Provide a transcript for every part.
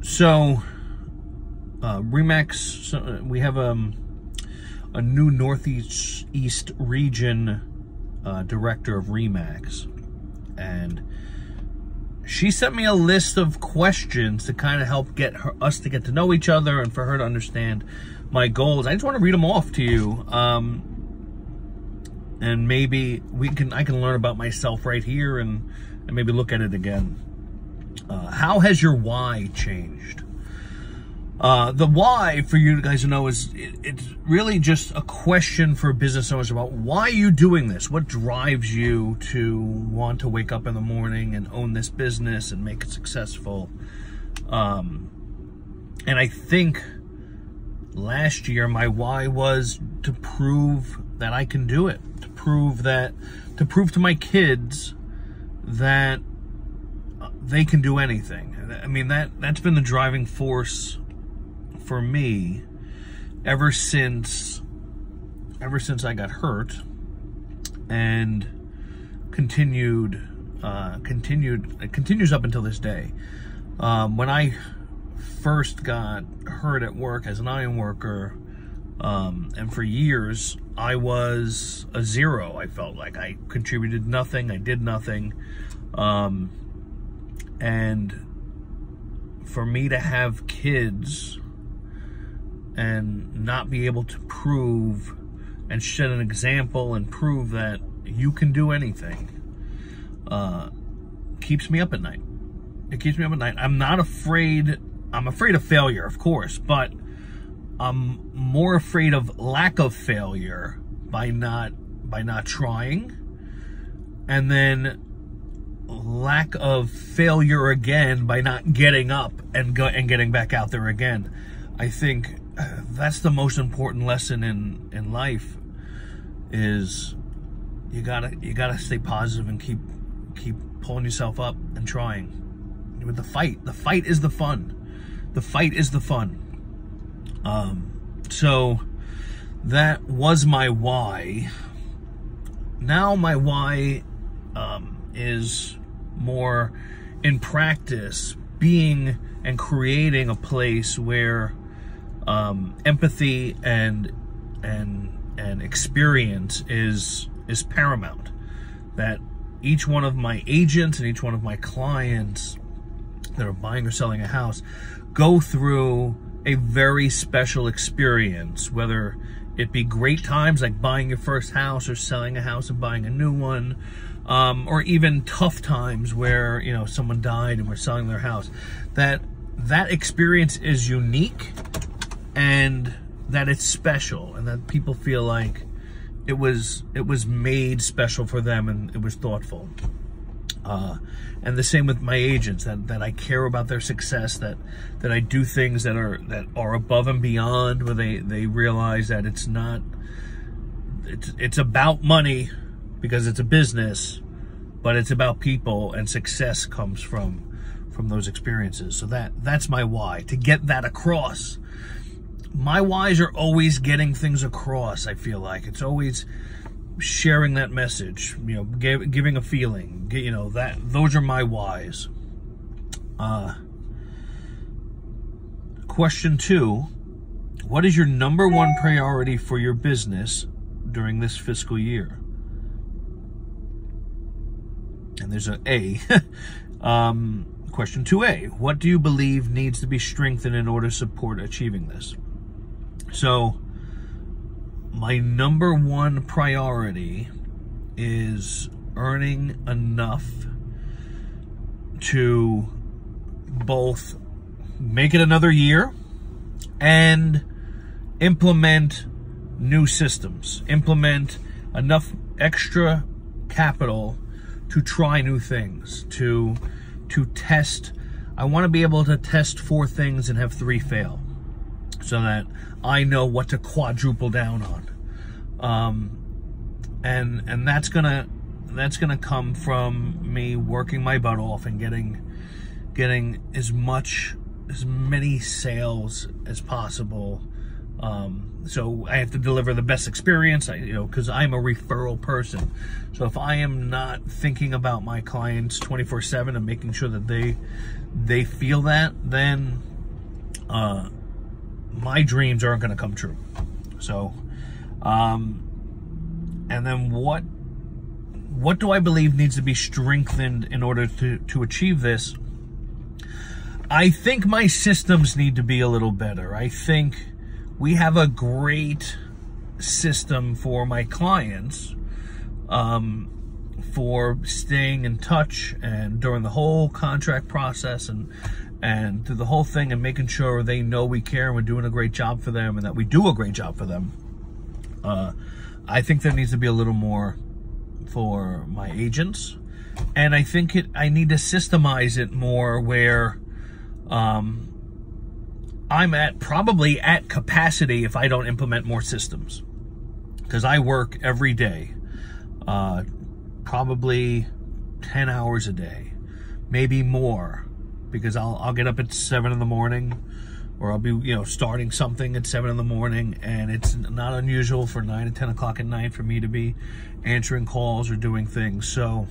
So, RE/MAX, we have a new Northeast region director of RE/MAX, and she sent me a list of questions to kind of help get us to get to know each other and for her to understand my goals. I just want to read them off to you, and maybe I can learn about myself right here and maybe look at it again. How has your why changed? The why, for you guys to know, is it's really just a question for business owners about why are you doing this? What drives you to want to wake up in the morning and own this business and make it successful? And I think last year my why was to prove that I can do it, to prove to my kids that they can do anything. I mean, that's been the driving force for me ever since I got hurt, and continues up until this day. When I first got hurt at work as an iron worker, and for years I was a zero. I felt like I contributed nothing, I did nothing, and for me to have kids and not be able to prove and set an example and prove that you can do anything, keeps me up at night. It keeps me up at night. I'm afraid of failure, of course, but I'm more afraid of lack of failure by not trying, and then lack of failure again by not getting up and getting back out there again. I think that's the most important lesson in life, is you gotta stay positive and keep pulling yourself up and trying. With the fight is the fun. The fight is the fun. So that was my why. Now my why is more in practice, being and creating a place where empathy and experience is paramount. That each one of my agents and each one of my clients that are buying or selling a house go through a very special experience, whether it be great times like buying your first house or selling a house and buying a new one, or even tough times where, you know, someone died and we're selling their house. That experience is unique, and that it's special, and that people feel like it was made special for them and it was thoughtful. And the same with my agents, that I care about their success, that I do things that are above and beyond, where they realize that it's about money because it's a business, but it's about people, and success comes from those experiences. So that's my why, to get that across. My whys are always getting things across. I feel like it's always sharing that message, you know, giving a feeling, you know, those are my whys. Question 2, what is your #1 priority for your business during this fiscal year? And there's an A. Question 2A, what do you believe needs to be strengthened in order to support achieving this? So my #1 priority is earning enough to both make it another year and implement new systems, implement enough extra capital to try new things, to test. I want to be able to test 4 things and have 3 fail, so that I know what to quadruple down on. And that's gonna come from me working my butt off and getting as many sales as possible. So I have to deliver the best experience, because I'm a referral person. So if I am not thinking about my clients 24/7 and making sure that they feel that, then my dreams aren't going to come true. So, and then what do I believe needs to be strengthened in order to achieve this? I think my systems need to be a little better. I think we have a great system for my clients, for staying in touch and during the whole contract process and through the whole thing, and making sure they know we care and we're doing a great job for them and that we do a great job for them. I think there needs to be a little more for my agents, and I think I need to systemize it more where I'm probably at capacity if I don't implement more systems, because I work every day, probably 10 hours a day, maybe more, because I'll get up at 7 in the morning, or I'll be, starting something at 7 in the morning, and it's not unusual for 9 to 10 o'clock at night for me to be answering calls or doing things. So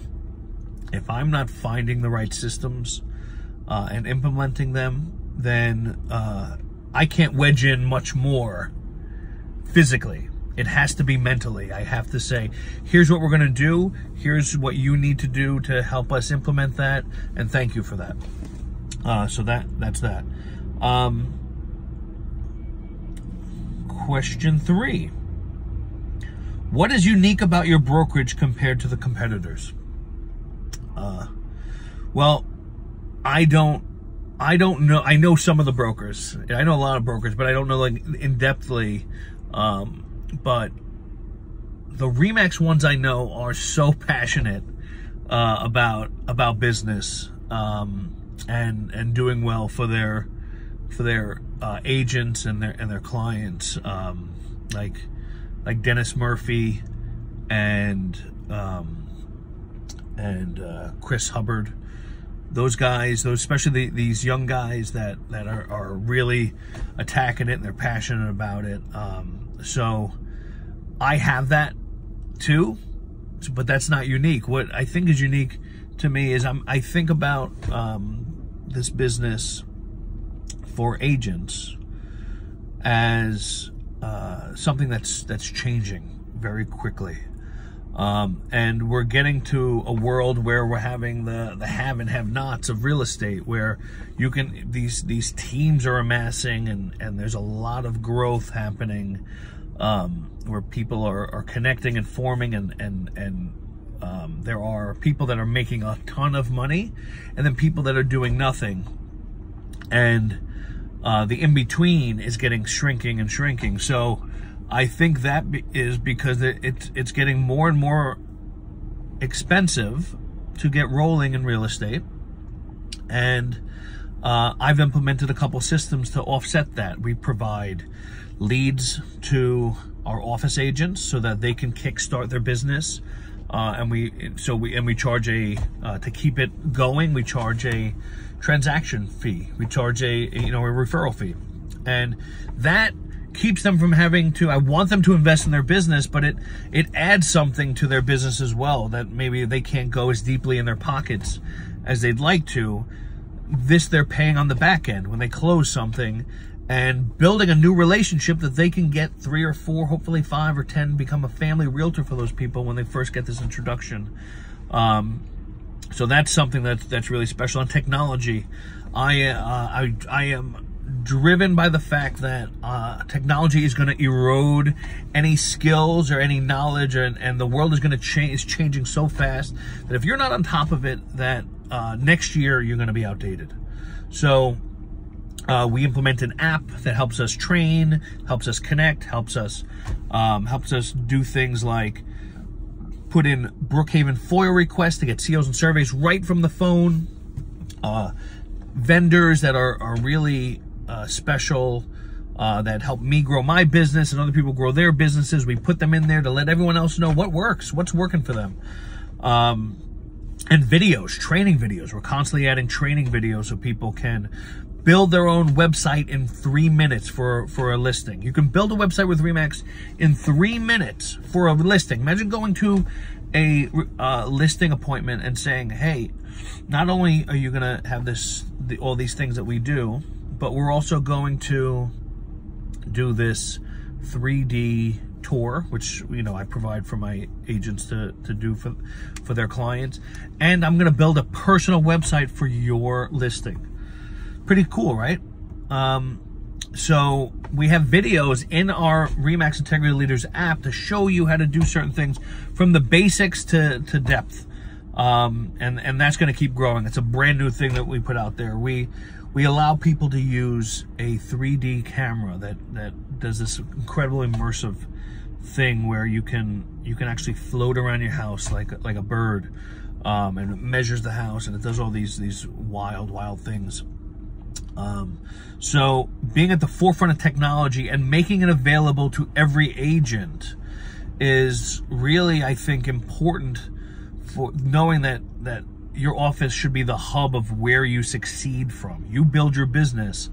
if I'm not finding the right systems and implementing them, then I can't wedge in much more physically. It has to be mentally. I have to say, here's what we're going to do. Here's what you need to do to help us implement that. And thank you for that. So that's that. Question 3. What is unique about your brokerage compared to the competitors? Well, I don't know. I know some of the brokers. I know a lot of brokers, but I don't know like in-depthly. But the RE/MAX ones I know are so passionate about business and doing well for their agents and their clients, like Dennis Murphy and Chris Hubbard. Those guys, especially these young guys that are really attacking it and they're passionate about it. So I have that too, but that's not unique. What I think is unique to me is I think about this business for agents as something that's changing very quickly. And we're getting to a world where we're having the have and have-nots of real estate, where you can these teams are amassing, and there's a lot of growth happening, where people are connecting and forming, and there are people that are making a ton of money, and then people that are doing nothing, and the in-between is getting shrinking and shrinking. So I think that is because it's getting more and more expensive to get rolling in real estate. And I've implemented a couple systems to offset that. We provide leads to our office agents so that they can kickstart their business. And we charge to keep it going, we charge a transaction fee. We charge a referral fee. And that keeps them from having to, I want them to invest in their business, but it adds something to their business as well, that maybe they can't go as deeply in their pockets as they'd like to. This they're paying on the back end when they close something, and building a new relationship that they can get 3 or 4, hopefully 5 or 10, become a family realtor for those people when they first get this introduction. So that's something that's really special. On technology, I am driven by the fact that technology is going to erode any skills or any knowledge, and the world is going to is changing so fast that if you're not on top of it, that next year you're going to be outdated. So we implement an app that helps us train, helps us connect, helps us do things like put in Brookhaven FOIA requests to get COs and surveys right from the phone. Vendors that are really special, that help me grow my business and other people grow their businesses. We put them in there to let everyone else know what works, what's working for them. And videos, training videos. We're constantly adding training videos so people can build their own website in 3 minutes for a listing. You can build a website with RE/MAX in 3 minutes for a listing. Imagine going to a listing appointment and saying, hey, not only are you going to have all these things that we do, but we're also going to do this 3D tour, which, you know, I provide for my agents to do for their clients. And I'm going to build a personal website for your listing. Pretty cool, right? So we have videos in our RE/MAX Integrity Leaders app to show you how to do certain things from the basics to depth. And that's going to keep growing. It's a brand new thing that we put out there. We allow people to use a 3D camera that does this incredible immersive thing where you can actually float around your house like a bird, and it measures the house, and it does all these wild things. So being at the forefront of technology and making it available to every agent is really, I think, important for knowing that your office should be the hub of where you succeed from. You build your business,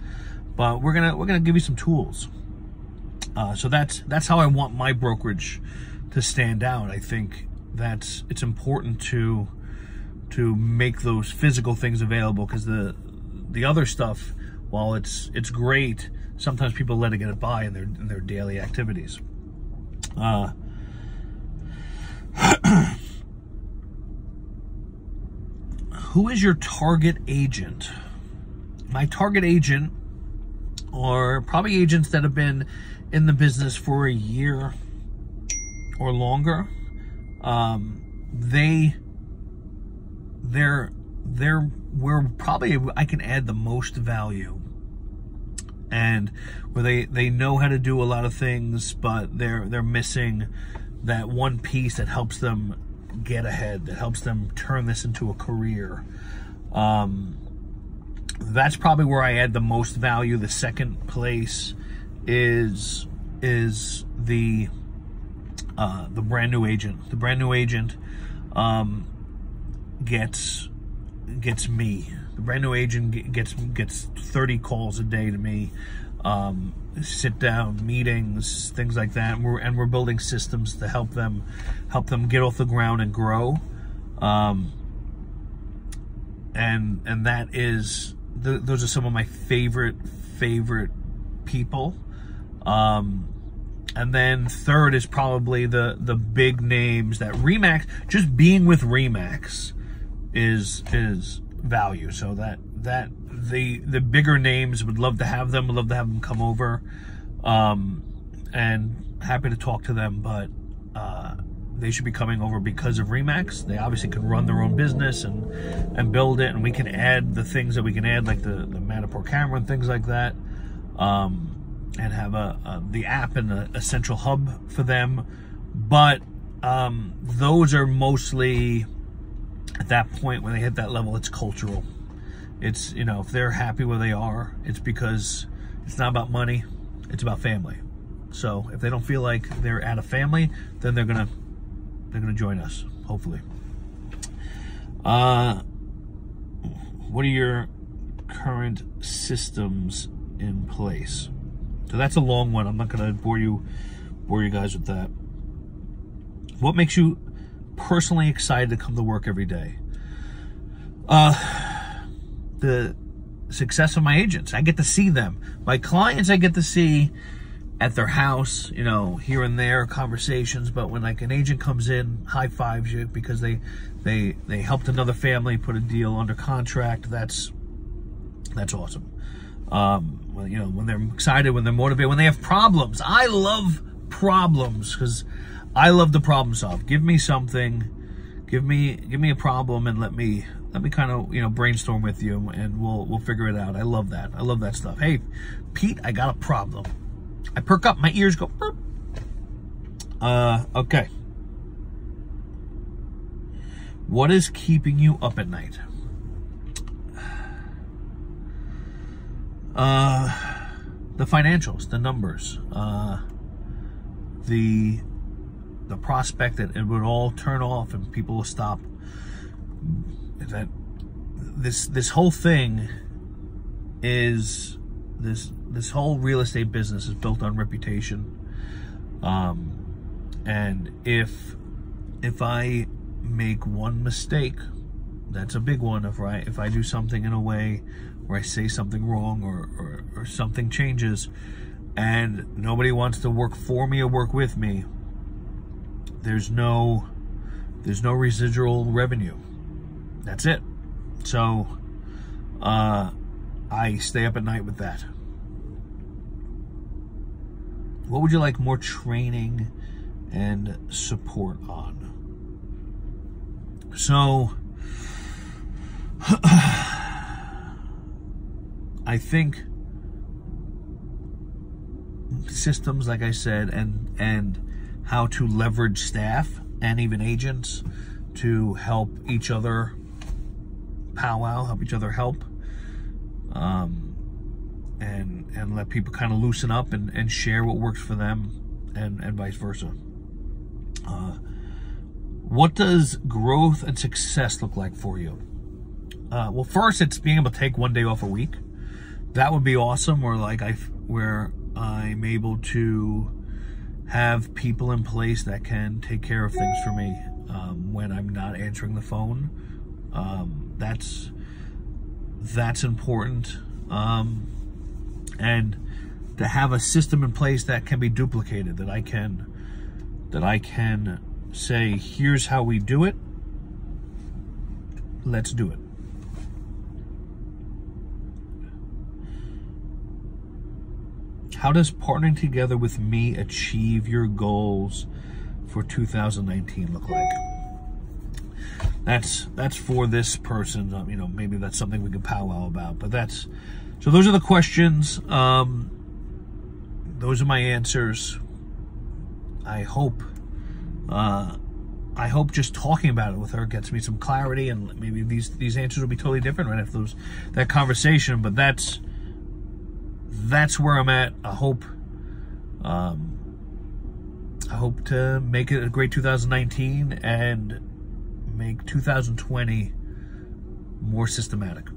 but we're gonna give you some tools. So that's how I want my brokerage to stand out. I think it's important to make those physical things available, because the other stuff, while it's great, sometimes people let it get by in their daily activities. Who is your target agent? My target agent are probably agents that have been in the business for a year or longer. They're where probably I can add the most value, and where they know how to do a lot of things, but they're missing that one piece that helps them get ahead, that helps them turn this into a career. That's probably where I add the most value. The second place is the brand new agent. The brand new agent gets me. The brand new agent gets 30 calls a day to me, sit down meetings, things like that. And we're building systems to help them get off the ground and grow. And that is those are some of my favorite people. And then third is probably the big names that RE/MAX, just being with RE/MAX is value. So that the bigger names, would love to have them come over, and happy to talk to them, but they should be coming over because of RE/MAX. They obviously can run their own business and build it, and we can add the things that we can add, like the Matterport camera and things like that, and have the app and a central hub for them. But those are mostly at that point when they hit that level. It's cultural. It's, you know, if they're happy where they are, it's because it's not about money, it's about family. So if they don't feel like they're at a family, then they're gonna join us, hopefully. What are your current systems in place? So that's a long one. I'm not gonna bore you guys with that. What makes you personally excited to come to work every day? The success of my agents. I get to see them. My clients, I get to see at their house, you know, here and there, conversations. But when like an agent comes in, high fives you because they helped another family put a deal under contract, that's awesome. Well, you know, when they're excited, when they're motivated, when they have problems. I love problems because I love to problem solve. Give me something, give me a problem, and let me kind of, you know, brainstorm with you, and we'll figure it out. I love that. I love that stuff. Hey, Pete, I got a problem. I perk up, my ears go burp. Okay. What is keeping you up at night? The financials, the numbers, the prospect that it would all turn off and people will stop. That this whole thing is this whole real estate business is built on reputation, and if I make one mistake, That's a big one. If I do something in a way where I say something wrong or something changes and nobody wants to work for me or work with me, there's no residual revenue. That's it. So I stay up at night with that. What would you like more training and support on? So I think systems, like I said, and how to leverage staff and even agents to help each other powwow, help each other help, and let people kind of loosen up and share what works for them, and vice versa. What does growth and success look like for you? Well, first, it's being able to take one day off a week. That would be awesome. Where I'm able to have people in place that can take care of things for me when I'm not answering the phone. That's important. And to have a system in place that can be duplicated, that I can say, here's how we do it. Let's do it. How does partnering together with me achieve your goals for 2019 look like? That's for this person. Maybe that's something we can powwow about. But so those are the questions. Those are my answers. I hope just talking about it with her gets me some clarity, and maybe these answers will be totally different right after that conversation. But that's where I'm at. I hope to make it a great 2019 and make 2020 more systematic.